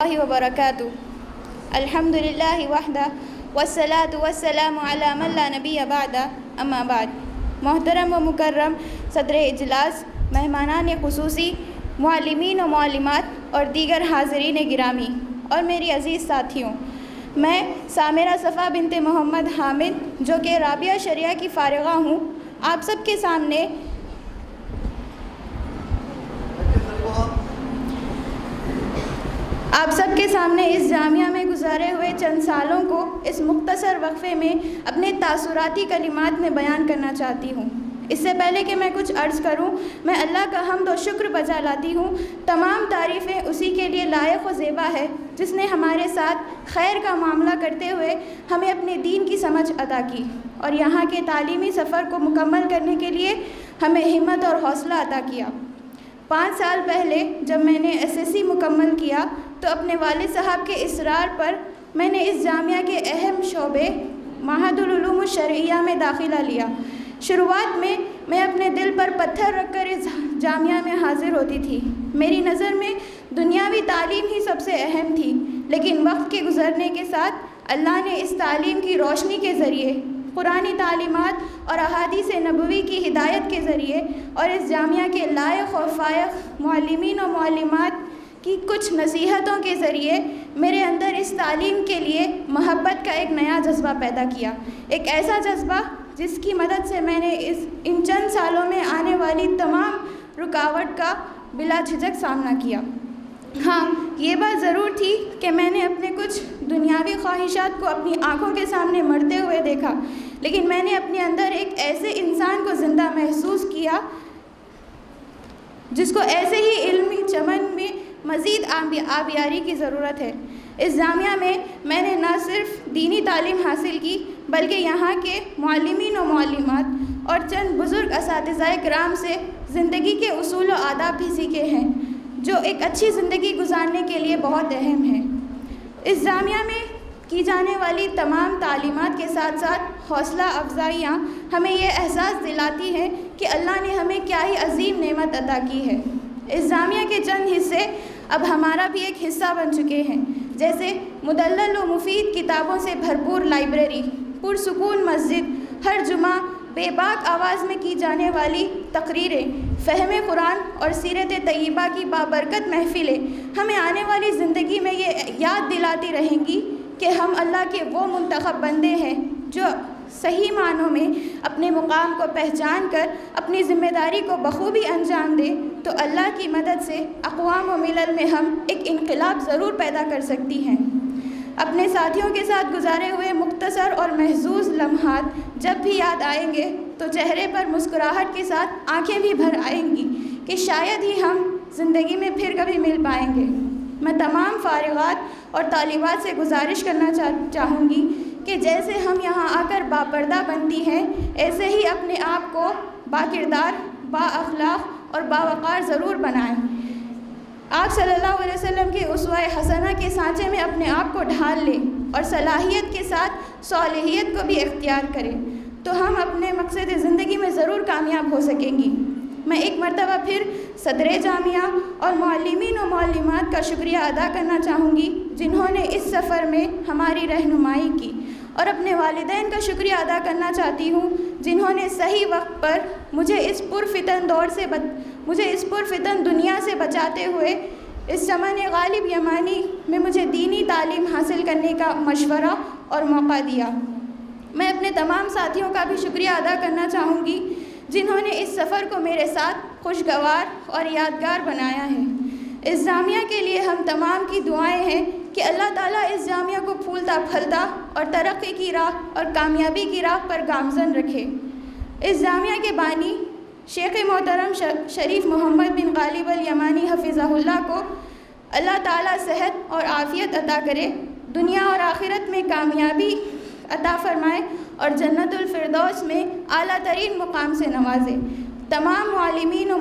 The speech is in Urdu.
اللہ وبرکاتہ۔ الحمدللہ وحدہ والصلاۃ والسلام علی من لا نبی بعدہ، اما بعد۔ محترم و مکرم صدر اجلاس، مہمانان خصوصی، معلمین و معلمات اور دیگر حاضرین گرامی اور میری عزیز ساتھیوں، میں سامرہ صفا بنت محمد حامد جو کہ رابعہ شریعہ کی فارغہ ہوں، آپ سب کے سامنے اس جامعہ میں گزارے ہوئے چند سالوں کو اس مختصر وقفے میں اپنے تاثراتی کلمات میں بیان کرنا چاہتی ہوں۔ اس سے پہلے کہ میں کچھ عرض کروں، میں اللہ کا حمد و شکر بجا لاتی ہوں۔ تمام تعریفیں اسی کے لیے لائق و زیبا ہے جس نے ہمارے ساتھ خیر کا معاملہ کرتے ہوئے ہمیں اپنے دین کی سمجھ عطا کی اور یہاں کے تعلیمی سفر کو مکمل کرنے کے لیے ہمیں ہمت اور حوصلہ عطا کیا۔ 5 سال پہلے جب میں نے SSC مکمل کیا تو اپنے والد صاحب کے اصرار پر میں نے اس جامعہ کے اہم شعبے معہد العلوم الشرعیہ میں داخلہ لیا۔ شروعات میں اپنے دل پر پتھر رکھ کر اس جامعہ میں حاضر ہوتی تھی۔ میری نظر میں دنیاوی تعلیم ہی سب سے اہم تھی، لیکن وقت کے گزرنے کے ساتھ اللہ نے اس تعلیم کی روشنی کے ذریعے، قرآنی تعلیمات اور احادیث نبوی کی ہدایت کے ذریعے اور اس جامعہ کے لائق اور فائق معلمین و معلمات کی کچھ نصیحتوں کے ذریعے میرے اندر اس تعلیم کے لیے محبت کا ایک نیا جذبہ پیدا کیا، ایک ایسا جذبہ جس کی مدد سے میں نے ان چند سالوں میں آنے والی تمام رکاوٹ کا بلا جھجک سامنا کیا۔ ہاں، یہ بات ضرور تھی کہ میں نے اپنے کچھ دنیاوی خواہشات کو اپنی آنکھوں کے سامنے مرتے ہوئے دیکھا، لیکن میں نے اپنے اندر ایک ایسے انسان کو زندہ محسوس کیا جس کو ایسے ہی علمی چمن میں مزید آبیاری کی ضرورت ہے۔ اس جامعہ میں نے نہ صرف دینی تعلیم حاصل کی بلکہ یہاں کے معلمین و معلمات اور چند بزرگ اساتذہ کرام سے زندگی کے اصول و آداب بھی سیکھے ہیں جو ایک اچھی زندگی گزارنے کے لیے بہت اہم ہیں۔ اس جامعہ میں کی جانے والی تمام تعلیمات کے ساتھ ساتھ حوصلہ افزائیاں ہمیں یہ احساس دلاتی ہیں کہ اللہ نے ہمیں کیا ہی عظیم نعمت عطا کی ہے۔ اس جامعہ کے چند حصے اب ہمارا بھی ایک حصہ بن چکے ہیں، جیسے مدلل و مفید کتابوں سے بھرپور لائبریری، پرسکون مسجد، ہر جمعہ بے باک آواز میں کی جانے والی تقریریں، فہم قرآن اور سیرت طیبہ کی بابرکت محفلیں ہمیں آنے والی زندگی میں یہ یاد دلاتی رہیں گی کہ ہم اللہ کے وہ منتخب بندے ہیں جو صحیح معنوں میں اپنے مقام کو پہچان کر اپنی ذمہ داری کو بخوبی انجام دیں تو اللہ کی مدد سے اقوام و ملل میں ہم ایک انقلاب ضرور پیدا کر سکتی ہیں۔ اپنے ساتھیوں کے ساتھ گزارے ہوئے مختصر اور محظوظ لمحات جب بھی یاد آئیں گے تو چہرے پر مسکراہٹ کے ساتھ آنکھیں بھی بھر آئیں گی کہ شاید ہی ہم زندگی میں پھر کبھی مل پائیں گے۔ میں تمام فارغات اور طالبات سے گزارش کرنا چاہوں گی کہ جیسے ہم یہاں آ کر باپردہ بنتی ہیں، ایسے ہی اپنے آپ کو باکردار، با اخلاق اور باوقار ضرور بنائیں۔ آپ صلی اللہ علیہ وسلم کے اسوہ حسنہ کے سانچے میں اپنے آپ کو ڈھال لیں اور صلاحیت کے ساتھ صالحیت کو بھی اختیار کریں تو ہم اپنے مقصد زندگی میں ضرور کامیاب ہو سکیں گی۔ میں ایک مرتبہ پھر صدر جامعہ اور معلمین و معلمات کا شکریہ ادا کرنا چاہوں گی جنہوں نے اس سفر میں ہماری رہنمائی کی، اور اپنے والدین کا شکریہ ادا کرنا چاہتی ہوں جنہوں نے صحیح وقت پر مجھے اس پرفتن دنیا سے بچاتے ہوئے اس چمن غالب یمانی میں مجھے دینی تعلیم حاصل کرنے کا مشورہ اور موقع دیا۔ میں اپنے تمام ساتھیوں کا بھی شکریہ ادا کرنا چاہوں گی جنہوں نے اس سفر کو میرے ساتھ خوشگوار اور یادگار بنایا ہے۔ اس جامعہ کے لیے ہم تمام کی دعائیں ہیں کہ اللہ تعالیٰ اس جامعہ کو پھولتا پھلتا اور ترقی کی راہ اور کامیابی کی راہ پر گامزن رکھے۔ اس جامعہ کے بانی شیخ محترم شریف محمد بن غالب الیمانی حفظہ اللہ کو اللہ تعالیٰ صحت اور عافیت عطا کرے، دنیا اور آخرت میں کامیابی عطا فرمائے اور جنت الفردوس میں اعلیٰ ترین مقام سے نوازے۔ تمام معلمین و